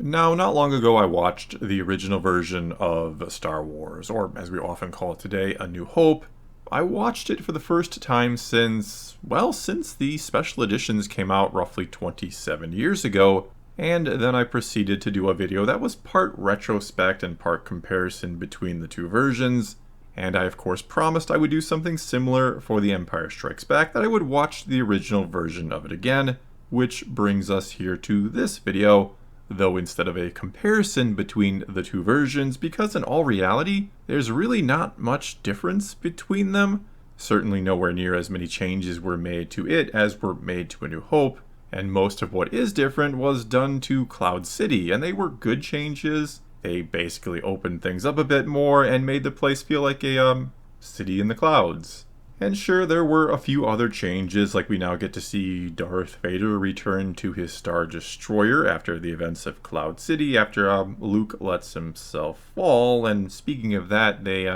Now, not long ago, I watched the original version of Star Wars, or as we often call it today, A New Hope. I watched it for the first time since the special editions came out roughly 27 years ago, and then I proceeded to do a video that was part retrospect and part comparison between the two versions. And I, of course, promised I would do something similar for The Empire Strikes Back, that I would watch the original version of it again, which brings us here to this video. Though instead of a comparison between the two versions, because in all reality, there's really not much difference between them. Certainly nowhere near as many changes were made to it as were made to A New Hope, and most of what is different was done to Cloud City, and they were good changes. They basically opened things up a bit more and made the place feel like a city in the clouds. And sure, there were a few other changes, like we now get to see Darth Vader return to his Star Destroyer after the events of Cloud City, after Luke lets himself fall. And speaking of that, they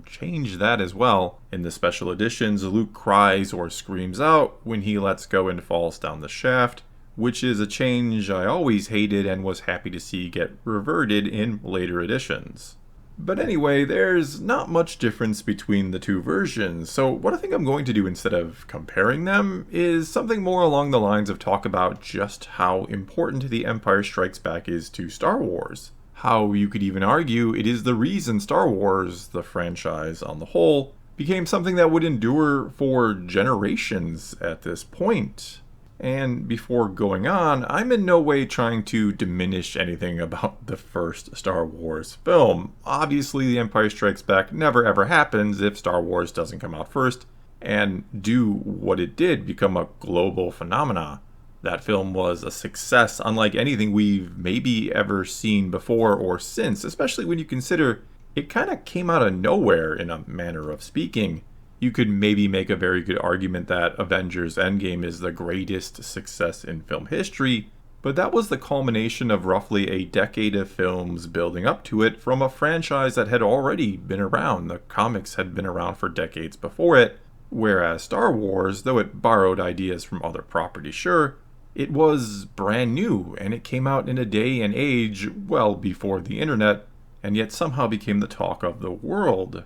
changed that as well. In the special editions, Luke cries or screams out when he lets go and falls down the shaft, which is a change I always hated and was happy to see get reverted in later editions. But anyway, there's not much difference between the two versions, so what I think I'm going to do instead of comparing them is something more along the lines of talk about just how important The Empire Strikes Back is to Star Wars. How you could even argue it is the reason Star Wars, the franchise on the whole, became something that would endure for generations at this point. And before going on, I'm in no way trying to diminish anything about the first Star Wars film. Obviously, The Empire Strikes Back never ever happens if Star Wars doesn't come out first and do what it did, become a global phenomena. That film was a success unlike anything we've maybe ever seen before or since, especially when you consider it kind of came out of nowhere in a manner of speaking. You could maybe make a very good argument that Avengers Endgame is the greatest success in film history, but that was the culmination of roughly a decade of films building up to it from a franchise that had already been around. The comics had been around for decades before it, whereas Star Wars, though it borrowed ideas from other properties, sure, it was brand new, and it came out in a day and age well before the internet, and yet somehow became the talk of the world.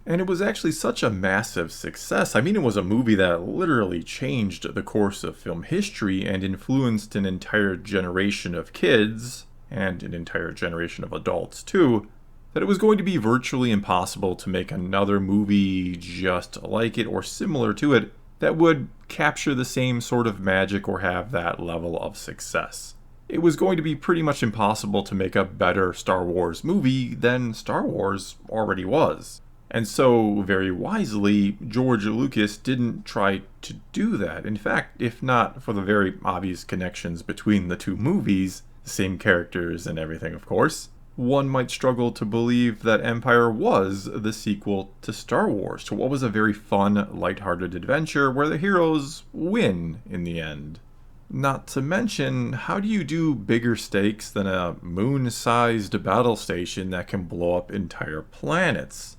And it was actually such a massive success. I mean, it was a movie that literally changed the course of film history and influenced an entire generation of kids, and an entire generation of adults too, that it was going to be virtually impossible to make another movie just like it or similar to it that would capture the same sort of magic or have that level of success. It was going to be pretty much impossible to make a better Star Wars movie than Star Wars already was. And so, very wisely, George Lucas didn't try to do that. In fact, if not for the very obvious connections between the two movies, the same characters and everything, of course, one might struggle to believe that Empire was the sequel to Star Wars, to what was a very fun, lighthearted adventure where the heroes win in the end. Not to mention, how do you do bigger stakes than a moon-sized battle station that can blow up entire planets?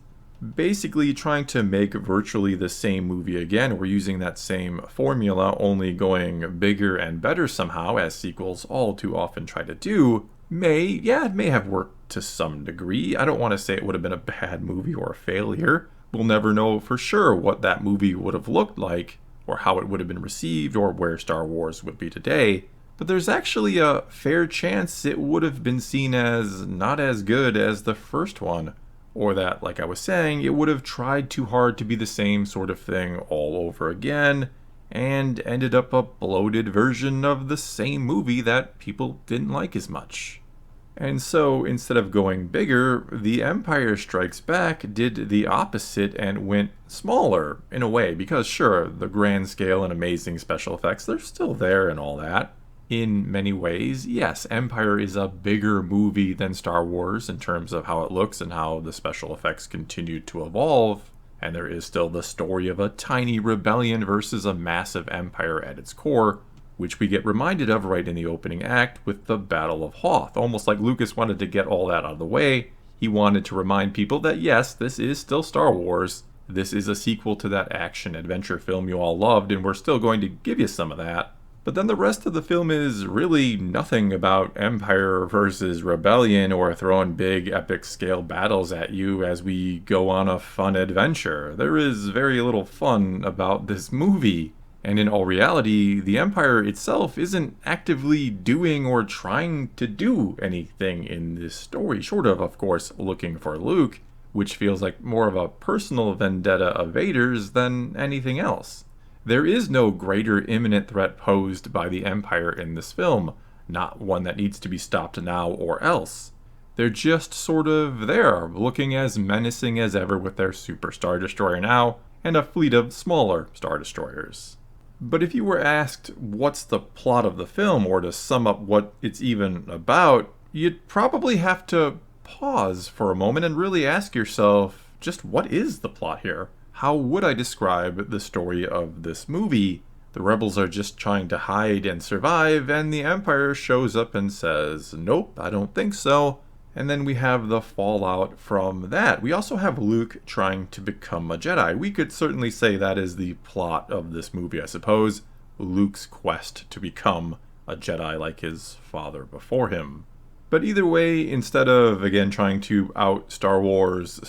Basically trying to make virtually the same movie again. We're using that same formula, only going bigger and better somehow, as sequels all too often try to do. It may have worked to some degree. I don't want to say it would have been a bad movie or a failure. We'll never know for sure what that movie would have looked like, or how it would have been received, or where Star Wars would be today. But there's actually a fair chance it would have been seen as not as good as the first one. Or that, like I was saying, it would have tried too hard to be the same sort of thing all over again, and ended up a bloated version of the same movie that people didn't like as much. And so, instead of going bigger, The Empire Strikes Back did the opposite and went smaller, in a way, because sure, the grand scale and amazing special effects, they're still there and all that. In many ways, yes, Empire is a bigger movie than Star Wars in terms of how it looks and how the special effects continue to evolve, and there is still the story of a tiny rebellion versus a massive empire at its core, which we get reminded of right in the opening act with the Battle of Hoth. Almost like Lucas wanted to get all that out of the way, he wanted to remind people that yes, this is still Star Wars, this is a sequel to that action-adventure film you all loved, and we're still going to give you some of that. But then the rest of the film is really nothing about Empire versus Rebellion or throwing big epic scale battles at you as we go on a fun adventure. There is very little fun about this movie. And in all reality, the Empire itself isn't actively doing or trying to do anything in this story, short of course, looking for Luke, which feels like more of a personal vendetta of Vader's than anything else. There is no greater imminent threat posed by the Empire in this film, not one that needs to be stopped now or else. They're just sort of there, looking as menacing as ever with their super Star Destroyer now, and a fleet of smaller Star Destroyers. But if you were asked what's the plot of the film, or to sum up what it's even about, you'd probably have to pause for a moment and really ask yourself, just what is the plot here? How would I describe the story of this movie? The rebels are just trying to hide and survive, and the Empire shows up and says, nope, I don't think so. And then we have the fallout from that. We also have Luke trying to become a Jedi. We could certainly say that is the plot of this movie, I suppose. Luke's quest to become a Jedi like his father before him. But either way, instead of, again, trying to out Star Wars,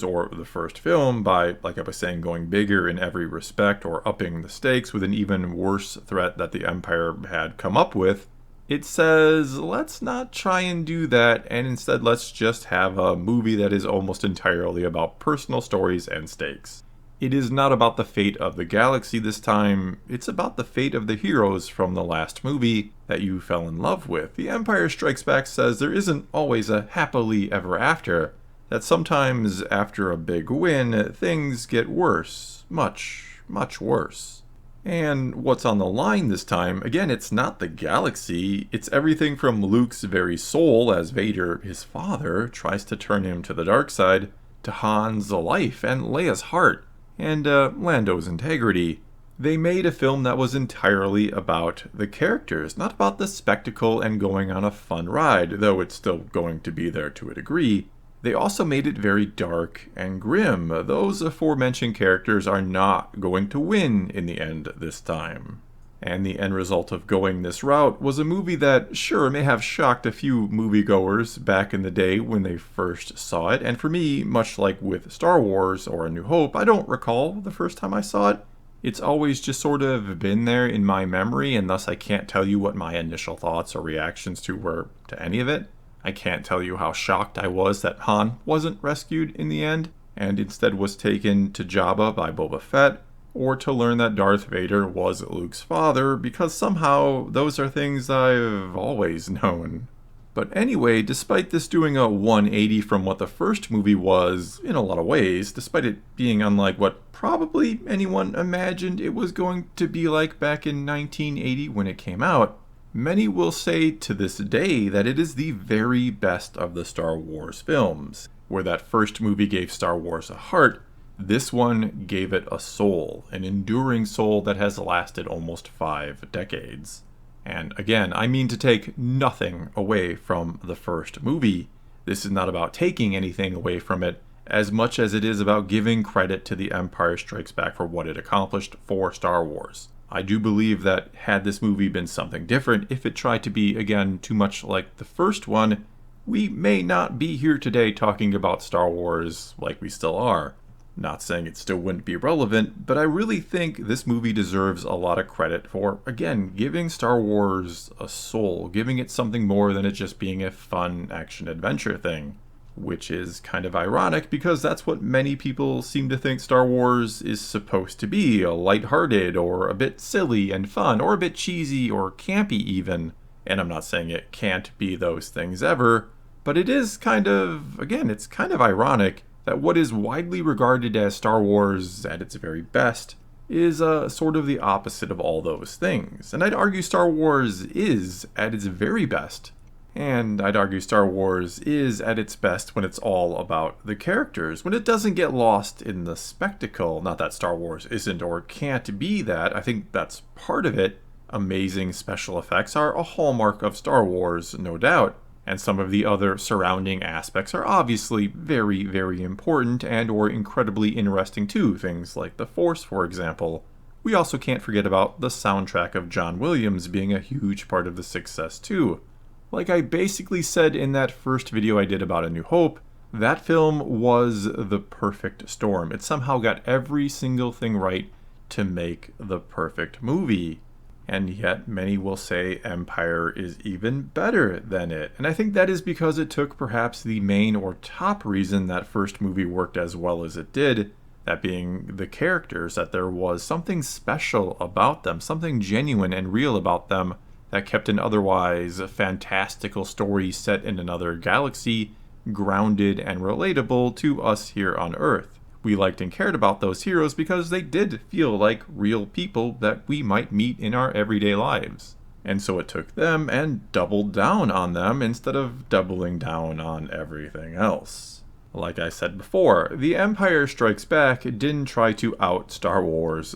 or the first film by, like I was saying, going bigger in every respect or upping the stakes with an even worse threat that the Empire had come up with, it says, let's not try and do that, and instead let's just have a movie that is almost entirely about personal stories and stakes. It is not about the fate of the galaxy this time, it's about the fate of the heroes from the last movie that you fell in love with. The Empire Strikes Back says there isn't always a happily ever after, that sometimes after a big win, things get worse. Much, much worse. And what's on the line this time, again, it's not the galaxy, it's everything from Luke's very soul as Vader, his father, tries to turn him to the dark side, to Han's life and Leia's heart, and Lando's integrity. They made a film that was entirely about the characters, not about the spectacle and going on a fun ride, though it's still going to be there to a degree. They also made it very dark and grim. Those aforementioned characters are not going to win in the end this time. And the end result of going this route was a movie that, sure, may have shocked a few moviegoers back in the day when they first saw it, and for me, much like with Star Wars or A New Hope, I don't recall the first time I saw it. It's always just sort of been there in my memory, and thus I can't tell you what my initial thoughts or reactions were to any of it. I can't tell you how shocked I was that Han wasn't rescued in the end, and instead was taken to Jabba by Boba Fett, or to learn that Darth Vader was Luke's father, because somehow those are things I've always known. But anyway, despite this doing a 180 from what the first movie was, in a lot of ways, despite it being unlike what probably anyone imagined it was going to be like back in 1980 when it came out, many will say to this day that it is the very best of the Star Wars films. Where that first movie gave Star Wars a heart, this one gave it a soul, an enduring soul that has lasted almost 5 decades. And again, I mean to take nothing away from the first movie. This is not about taking anything away from it, as much as it is about giving credit to The Empire Strikes Back for what it accomplished for Star Wars. I do believe that had this movie been something different, if it tried to be, again, too much like the first one, we may not be here today talking about Star Wars like we still are. Not saying it still wouldn't be relevant, but I really think this movie deserves a lot of credit for, again, giving Star Wars a soul, giving it something more than it just being a fun action-adventure thing. Which is kind of ironic because that's what many people seem to think Star Wars is supposed to be, a lighthearted or a bit silly and fun or a bit cheesy or campy even. And I'm not saying it can't be those things ever, but it is kind of, again, it's kind of ironic that what is widely regarded as Star Wars at its very best is sort of the opposite of all those things. And I'd argue Star Wars is at its very best. And I'd argue Star Wars is at its best when it's all about the characters, when it doesn't get lost in the spectacle. Not that Star Wars isn't or can't be that, I think that's part of it. Amazing special effects are a hallmark of Star Wars, no doubt, and some of the other surrounding aspects are obviously very, very important and or incredibly interesting too, things like the Force, for example. We also can't forget about the soundtrack of John Williams being a huge part of the success too. Like I basically said in that first video I did about A New Hope, that film was the perfect storm. It somehow got every single thing right to make the perfect movie. And yet many will say Empire is even better than it. And I think that is because it took perhaps the main or top reason that first movie worked as well as it did, that being the characters, that there was something special about them, something genuine and real about them that kept an otherwise fantastical story set in another galaxy grounded and relatable to us here on Earth. We liked and cared about those heroes because they did feel like real people that we might meet in our everyday lives. And so it took them and doubled down on them instead of doubling down on everything else. Like I said before, The Empire Strikes Back didn't try to out Star Wars.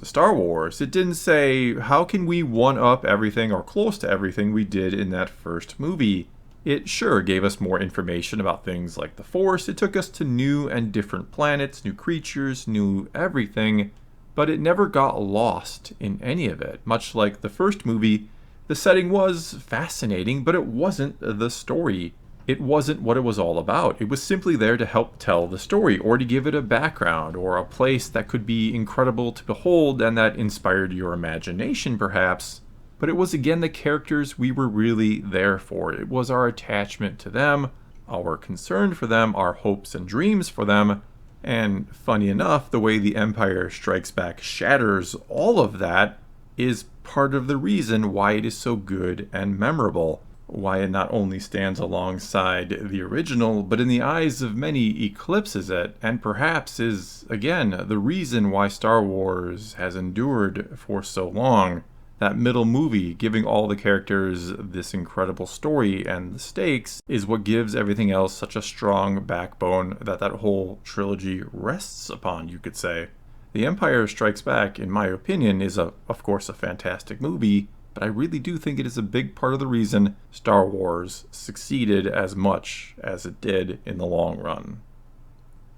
It didn't say, how can we one-up everything or close to everything we did in that first movie? It sure gave us more information about things like the Force. It took us to new and different planets, new creatures, new everything, but it never got lost in any of it. Much like the first movie, the setting was fascinating, but it wasn't the story. It wasn't what it was all about. It was simply there to help tell the story, or to give it a background, or a place that could be incredible to behold and that inspired your imagination, perhaps. But it was again the characters we were really there for. It was our attachment to them, our concern for them, our hopes and dreams for them. And funny enough, the way The Empire Strikes Back shatters all of that is part of the reason why it is so good and memorable. Why it not only stands alongside the original, but in the eyes of many eclipses it, and perhaps is, again, the reason why Star Wars has endured for so long. That middle movie, giving all the characters this incredible story and the stakes, is what gives everything else such a strong backbone that whole trilogy rests upon, you could say. The Empire Strikes Back, in my opinion, is of course a fantastic movie, but I really do think it is a big part of the reason Star Wars succeeded as much as it did in the long run.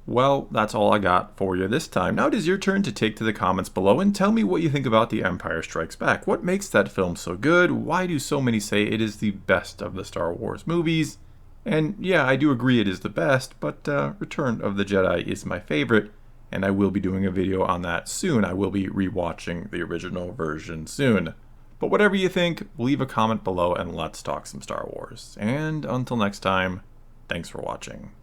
Well, that's all I got for you this time. Now it is your turn to take to the comments below and tell me what you think about The Empire Strikes Back. What makes that film so good? Why do so many say it is the best of the Star Wars movies? And yeah, I do agree it is the best, but Return of the Jedi is my favorite, and I will be doing a video on that soon. I will be rewatching the original version soon. But whatever you think, leave a comment below and let's talk some Star Wars. And until next time, thanks for watching.